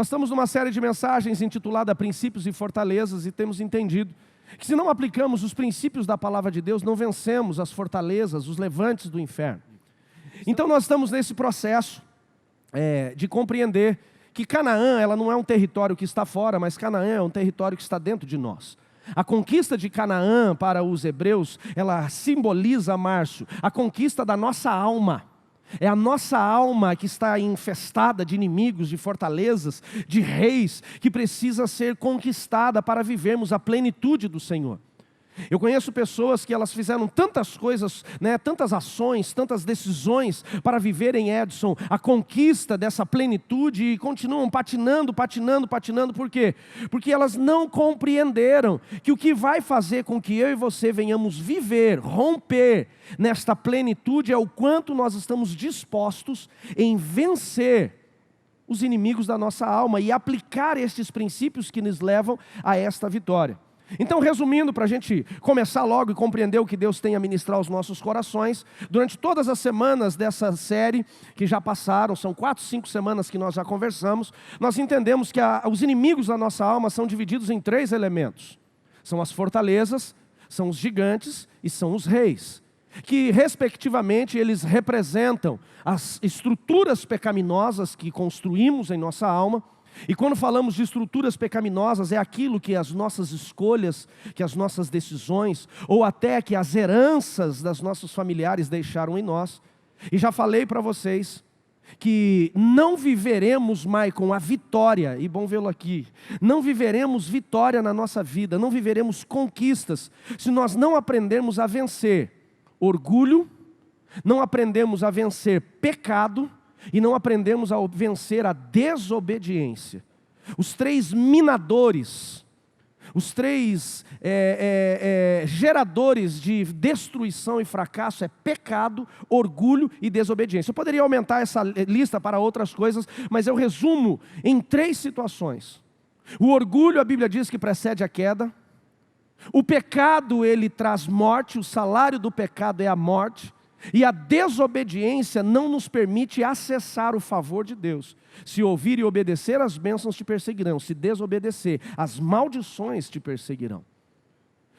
Nós estamos numa série de mensagens intitulada Princípios e Fortalezas e temos entendido que se não aplicamos os princípios da palavra de Deus, não vencemos as fortalezas, os levantes do inferno. Então nós estamos nesse processo de compreender que Canaã, ela não é um território que está fora, mas Canaã é um território que está dentro de nós. A conquista de Canaã para os hebreus, ela simboliza, Márcio, a conquista da nossa alma. É a nossa alma que está infestada de inimigos, de fortalezas, de reis, que precisa ser conquistada para vivermos a plenitude do Senhor. Eu conheço pessoas que elas fizeram tantas coisas, tantas ações, tantas decisões para viverem, Edson, a conquista dessa plenitude e continuam patinando. Por quê? Porque elas não compreenderam que o que vai fazer com que eu e você venhamos viver, romper nesta plenitude é o quanto nós estamos dispostos em vencer os inimigos da nossa alma e aplicar estes princípios que nos levam a esta vitória. Então, resumindo, para a gente começar logo e compreender o que Deus tem a ministrar aos nossos corações, durante todas as semanas dessa série, que já passaram, são 4, 5 semanas que nós já conversamos, nós entendemos que os inimigos da nossa alma são divididos em 3 elementos. São as fortalezas, são os gigantes e são os reis, que respectivamente eles representam as estruturas pecaminosas que construímos em nossa alma. E quando falamos de estruturas pecaminosas, é aquilo que as nossas escolhas, que as nossas decisões, ou até que as heranças das nossos familiares deixaram em nós. E já falei para vocês que não viveremos mais com a vitória, e bom vê-lo aqui, não viveremos vitória na nossa vida, não viveremos conquistas, se nós não aprendermos a vencer orgulho, não aprendemos a vencer pecado, e não aprendemos a vencer a desobediência. Os 3 minadores, os 3 geradores de destruição e fracasso é pecado, orgulho e desobediência. Eu poderia aumentar essa lista para outras coisas, mas eu resumo em 3 situações. O orgulho, a Bíblia diz que precede a queda. O pecado, ele traz morte, o salário do pecado é a morte. E a desobediência não nos permite acessar o favor de Deus. Se ouvir e obedecer, as bênçãos te perseguirão. Se desobedecer, as maldições te perseguirão.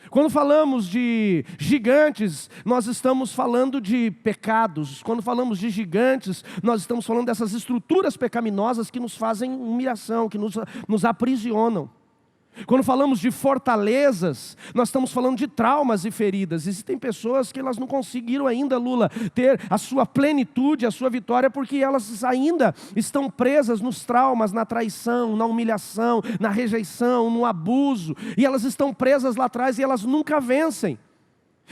Quando falamos de gigantes, nós estamos falando de pecados. Quando falamos de gigantes, nós estamos falando dessas estruturas pecaminosas que nos fazem humilhação, que nos aprisionam. Quando falamos de fortalezas, nós estamos falando de traumas e feridas. Existem pessoas que elas não conseguiram ainda, Lula, ter a sua plenitude, a sua vitória, porque elas ainda estão presas nos traumas, na traição, na humilhação, na rejeição, no abuso. E elas estão presas lá atrás e elas nunca vencem.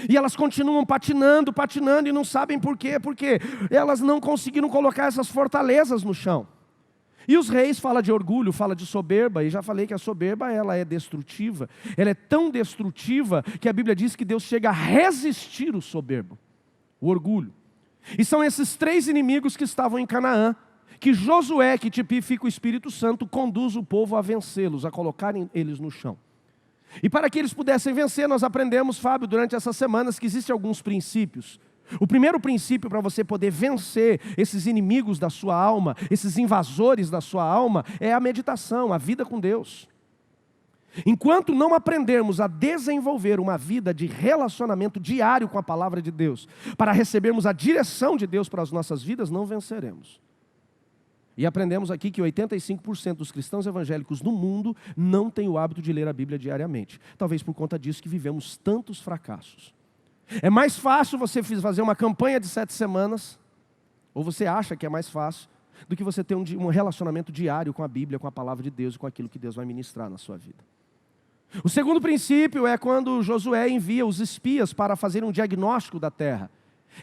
E elas continuam patinando e não sabem por quê, porque elas não conseguiram colocar essas fortalezas no chão. E os reis fala de orgulho, fala de soberba, e já falei que a soberba ela é destrutiva. Ela é tão destrutiva que a Bíblia diz que Deus chega a resistir o soberbo, o orgulho. E são esses 3 inimigos que estavam em Canaã, que Josué, que tipifica o Espírito Santo, conduz o povo a vencê-los, a colocarem eles no chão. E para que eles pudessem vencer, nós aprendemos, Fábio, durante essas semanas, que existem alguns princípios. O primeiro princípio para você poder vencer esses inimigos da sua alma, esses invasores da sua alma, é a meditação, a vida com Deus. Enquanto não aprendermos a desenvolver uma vida de relacionamento diário com a palavra de Deus, para recebermos a direção de Deus para as nossas vidas, não venceremos. E aprendemos aqui que 85% dos cristãos evangélicos no mundo não têm o hábito de ler a Bíblia diariamente. Talvez por conta disso que vivemos tantos fracassos. É mais fácil você fazer uma campanha de 7 semanas, ou você acha que é mais fácil, do que você ter um relacionamento diário com a Bíblia, com a palavra de Deus e com aquilo que Deus vai ministrar na sua vida. O segundo princípio é quando Josué envia os espias para fazer um diagnóstico da terra.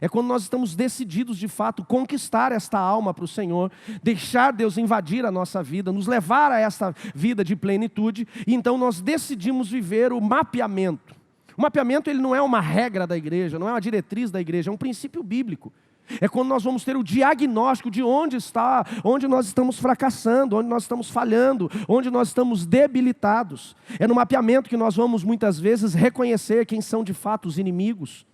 É quando nós estamos decididos de fato conquistar esta alma para o Senhor, deixar Deus invadir a nossa vida, nos levar a esta vida de plenitude, e então nós decidimos viver o mapeamento. O mapeamento ele não é uma regra da igreja, não é uma diretriz da igreja, é um princípio bíblico. É quando nós vamos ter o diagnóstico de onde nós estamos fracassando, onde nós estamos falhando, onde nós estamos debilitados. É no mapeamento que nós vamos muitas vezes reconhecer quem são de fato os inimigos.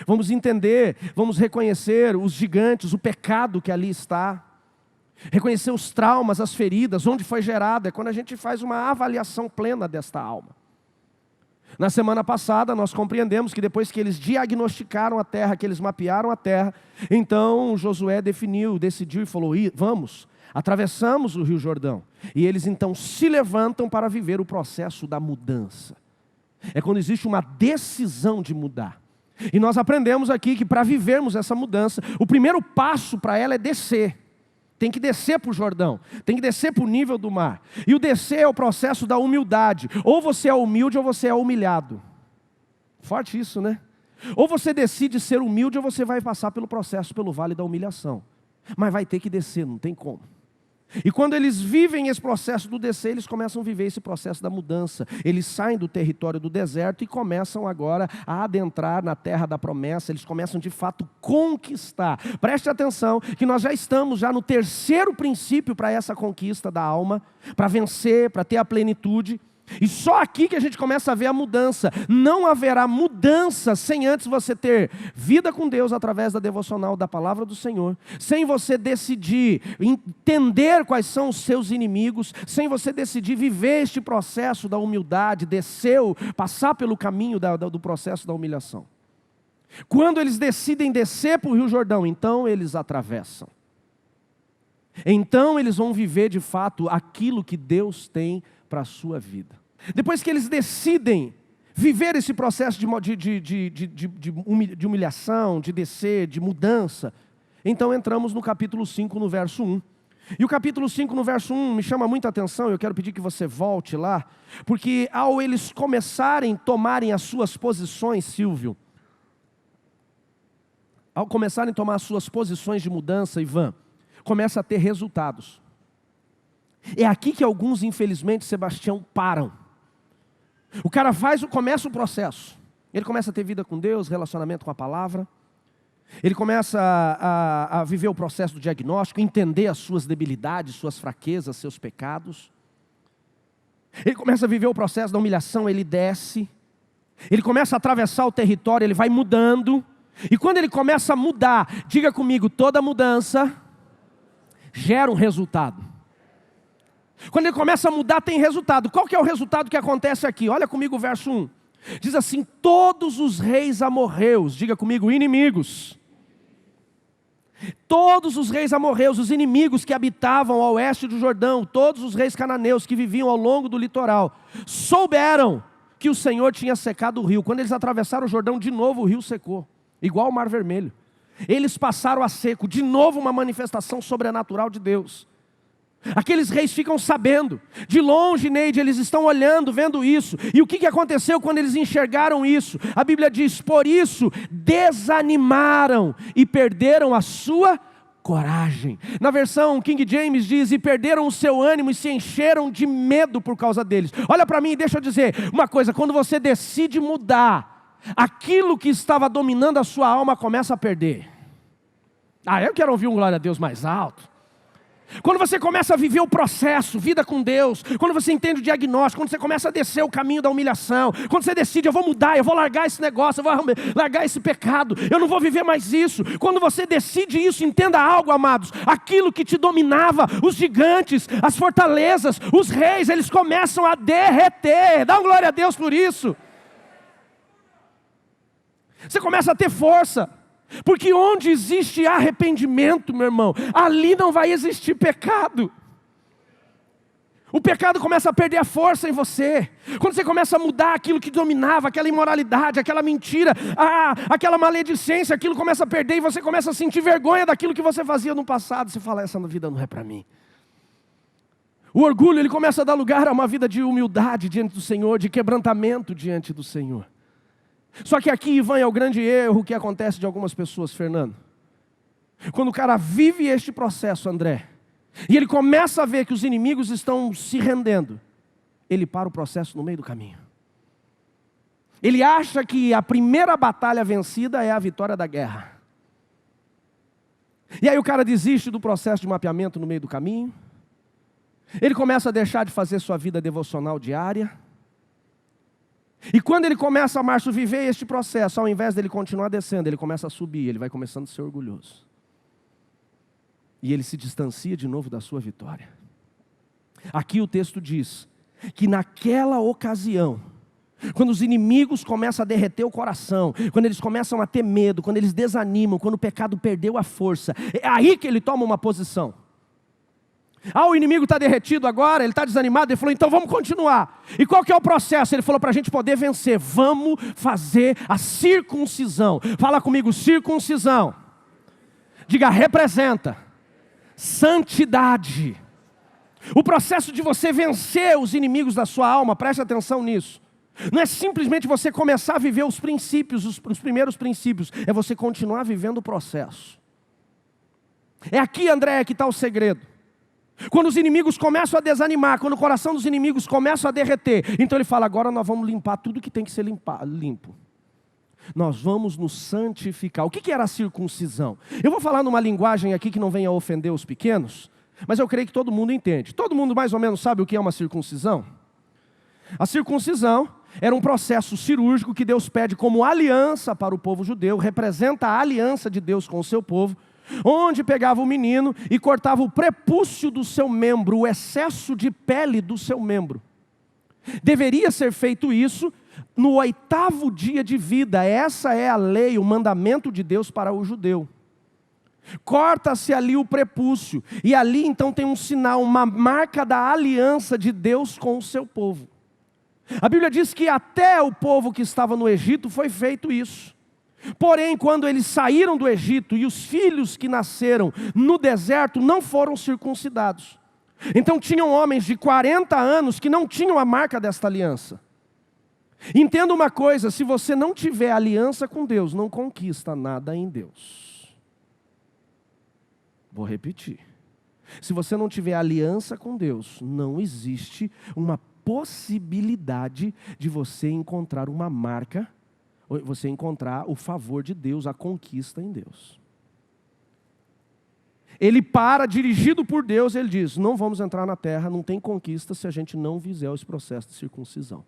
Vamos entender, vamos reconhecer os gigantes, o pecado que ali está. Reconhecer os traumas, as feridas, onde foi gerado, é quando a gente faz uma avaliação plena desta alma. Na semana passada nós compreendemos que depois que eles diagnosticaram a terra, que eles mapearam a terra, então Josué decidiu e falou: vamos, atravessamos o Rio Jordão. E eles então se levantam para viver o processo da mudança. É quando existe uma decisão de mudar. E nós aprendemos aqui que para vivermos essa mudança, o primeiro passo para ela é descer. Tem que descer para o Jordão, tem que descer para o nível do mar. E o descer é o processo da humildade. Ou você é humilde ou você é humilhado. Forte isso, né? Ou você decide ser humilde ou você vai passar pelo processo, pelo vale da humilhação. Mas vai ter que descer, não tem como. E quando eles vivem esse processo do descer, eles começam a viver esse processo da mudança. Eles saem do território do deserto e começam agora a adentrar na terra da promessa. Eles começam de fato conquistar. Preste atenção que nós já estamos no terceiro princípio para essa conquista da alma, para vencer, para ter a plenitude. E só aqui que a gente começa a ver a mudança. Não haverá mudança sem antes você ter vida com Deus através da devocional da palavra do Senhor, sem você decidir entender quais são os seus inimigos, sem você decidir viver este processo da humildade, passar pelo caminho do processo da humilhação. Quando eles decidem descer para o Rio Jordão, então eles atravessam. Então eles vão viver de fato aquilo que Deus tem para a sua vida. Depois que eles decidem viver esse processo de humilhação, de descer, de mudança, então entramos no capítulo 5, no verso 1. E o capítulo 5, no verso 1, me chama muita atenção, eu quero pedir que você volte lá, porque ao eles tomarem as suas posições, Silvio, ao começarem a tomar as suas posições de mudança, Ivan, começa a ter resultados. É aqui que alguns, infelizmente, Sebastião, param. O cara começa o processo. Ele começa a ter vida com Deus, relacionamento com a palavra. Ele começa a viver o processo do diagnóstico, entender as suas debilidades, suas fraquezas, seus pecados. Ele começa a viver o processo da humilhação, ele desce. Ele começa a atravessar o território, ele vai mudando. E quando ele começa a mudar, diga comigo, toda mudança gera um resultado. Quando ele começa a mudar, tem resultado. Qual que é o resultado que acontece aqui? Olha comigo o verso 1. Diz assim: todos os reis amorreus, diga comigo, inimigos. Todos os reis amorreus, os inimigos que habitavam ao oeste do Jordão, todos os reis cananeus que viviam ao longo do litoral, souberam que o Senhor tinha secado o rio. Quando eles atravessaram o Jordão, de novo o rio secou, igual ao Mar Vermelho. Eles passaram a seco, de novo uma manifestação sobrenatural de Deus. Aqueles reis ficam sabendo, de longe, Neide, eles estão olhando, vendo isso. E o que aconteceu quando eles enxergaram isso? A Bíblia diz: por isso desanimaram e perderam a sua coragem. Na versão King James diz: e perderam o seu ânimo e se encheram de medo por causa deles. Olha para mim e deixa eu dizer uma coisa: quando você decide mudar, aquilo que estava dominando a sua alma começa a perder. Eu quero ouvir um glória a Deus mais alto. Quando você começa a viver o processo, vida com Deus, quando você entende o diagnóstico, quando você começa a descer o caminho da humilhação, quando você decide, eu vou mudar, eu vou largar esse negócio, eu vou largar esse pecado, eu não vou viver mais isso. Quando você decide isso, entenda algo, amados, aquilo que te dominava, os gigantes, as fortalezas, os reis, eles começam a derreter. Dá uma glória a Deus por isso. Você começa a ter força. Porque onde existe arrependimento, meu irmão, ali não vai existir pecado. O pecado começa a perder a força em você. Quando você começa a mudar aquilo que dominava, aquela imoralidade, aquela mentira, aquela maledicência, aquilo começa a perder e você começa a sentir vergonha daquilo que você fazia no passado. Você fala: essa vida não é para mim. O orgulho, ele começa a dar lugar a uma vida de humildade diante do Senhor, de quebrantamento diante do Senhor. Só que aqui, Ivan, é o grande erro que acontece de algumas pessoas, Fernando. Quando o cara vive este processo, André, e ele começa a ver que os inimigos estão se rendendo, ele para o processo no meio do caminho. Ele acha que a primeira batalha vencida é a vitória da guerra. E aí o cara desiste do processo de mapeamento no meio do caminho. Ele começa a deixar de fazer sua vida devocional diária. E quando ele começa, Márcio, viver este processo, ao invés dele continuar descendo, ele começa a subir, ele vai começando a ser orgulhoso. E ele se distancia de novo da sua vitória. Aqui o texto diz que naquela ocasião, quando os inimigos começam a derreter o coração, quando eles começam a ter medo, quando eles desanimam, quando o pecado perdeu a força, é aí que ele toma uma posição. O inimigo está derretido agora, ele está desanimado, ele falou, então vamos continuar. E qual que é o processo? Ele falou para a gente poder vencer, vamos fazer a circuncisão. Fala comigo, circuncisão. Diga, representa santidade. O processo de você vencer os inimigos da sua alma, preste atenção nisso. Não é simplesmente você começar a viver os princípios, os primeiros princípios, é você continuar vivendo o processo. É aqui, André, que está o segredo. Quando os inimigos começam a desanimar, quando o coração dos inimigos começa a derreter, então ele fala, agora nós vamos limpar tudo que tem que ser limpo. Nós vamos nos santificar. O que era a circuncisão? Eu vou falar numa linguagem aqui que não venha a ofender os pequenos, mas eu creio que todo mundo entende. Todo mundo mais ou menos sabe o que é uma circuncisão? A circuncisão era um processo cirúrgico que Deus pede como aliança para o povo judeu, representa a aliança de Deus com o seu povo, onde pegava o menino e cortava o prepúcio do seu membro, o excesso de pele do seu membro. Deveria ser feito isso no 8º dia de vida. Essa é a lei, o mandamento de Deus para o judeu. Corta-se ali o prepúcio, e ali então tem um sinal, uma marca da aliança de Deus com o seu povo. A Bíblia diz que até o povo que estava no Egito foi feito isso. Porém, quando eles saíram do Egito e os filhos que nasceram no deserto não foram circuncidados. Então tinham homens de 40 anos que não tinham a marca desta aliança. Entenda uma coisa, se você não tiver aliança com Deus, não conquista nada em Deus. Vou repetir. Se você não tiver aliança com Deus, não existe uma possibilidade de você encontrar uma marca, ou você encontrar o favor de Deus, a conquista em Deus. Ele para, dirigido por Deus, ele diz, não vamos entrar na terra, não tem conquista se a gente não fizer esse processo de circuncisão.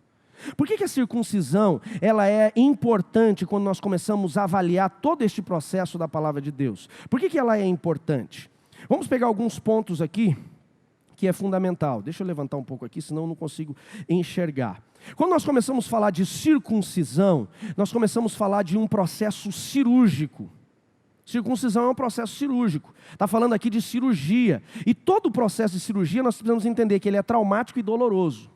Por que a circuncisão ela é importante quando nós começamos a avaliar todo este processo da palavra de Deus? Por que ela é importante? Vamos pegar alguns pontos aqui que é fundamental. Deixa eu levantar um pouco aqui, senão eu não consigo enxergar. Quando nós começamos a falar de circuncisão, nós começamos a falar de um processo cirúrgico. Circuncisão é um processo cirúrgico. Está falando aqui de cirurgia. E todo o processo de cirurgia nós precisamos entender que ele é traumático e doloroso.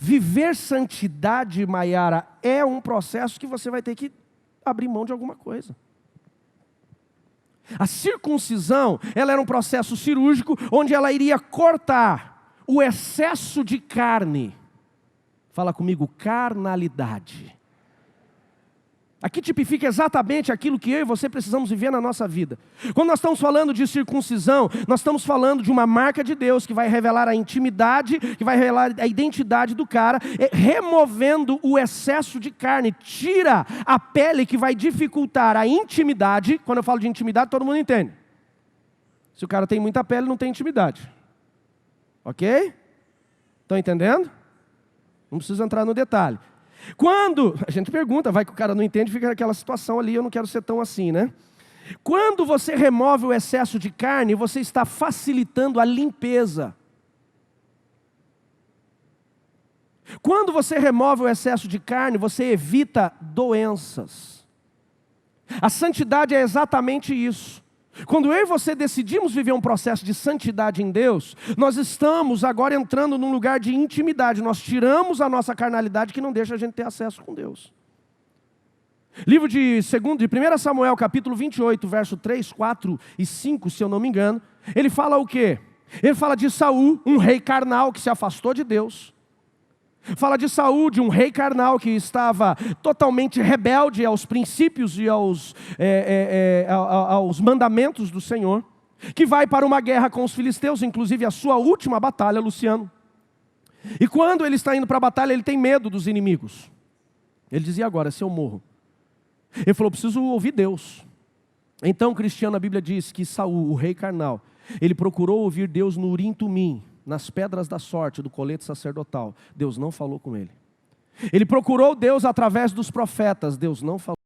Viver santidade, Maiara, é um processo que você vai ter que abrir mão de alguma coisa. A circuncisão, ela era um processo cirúrgico onde ela iria cortar o excesso de carne. Fala comigo, carnalidade. Aqui tipifica exatamente aquilo que eu e você precisamos viver na nossa vida. Quando nós estamos falando de circuncisão, nós estamos falando de uma marca de Deus que vai revelar a intimidade, que vai revelar a identidade do cara, removendo o excesso de carne. Tira a pele que vai dificultar a intimidade. Quando eu falo de intimidade, todo mundo entende. Se o cara tem muita pele, não tem intimidade. Ok? Estão entendendo? Não preciso entrar no detalhe. Quando, a gente pergunta, vai que o cara não entende, fica naquela situação ali, eu não quero ser tão assim, né? Quando você remove o excesso de carne, você está facilitando a limpeza. Quando você remove o excesso de carne, você evita doenças. A santidade é exatamente isso. Quando eu e você decidimos viver um processo de santidade em Deus, nós estamos agora entrando num lugar de intimidade. Nós tiramos a nossa carnalidade que não deixa a gente ter acesso com Deus. Livro de 1 Samuel, capítulo 28, verso 3, 4 e 5, se eu não me engano. Ele fala o quê? Ele fala de Saul, um rei carnal que se afastou de Deus. Fala de Saul, de um rei carnal que estava totalmente rebelde aos princípios e aos mandamentos do Senhor, que vai para uma guerra com os filisteus, inclusive a sua última batalha, Luciano. E quando ele está indo para a batalha, ele tem medo dos inimigos. Ele dizia agora, se eu morro. Ele falou, preciso ouvir Deus. Então, Cristiano, a Bíblia diz que Saul, o rei carnal, ele procurou ouvir Deus no Urim Tumim, nas pedras da sorte do colete sacerdotal. Deus não falou com ele. Ele procurou Deus através dos profetas. Deus não falou.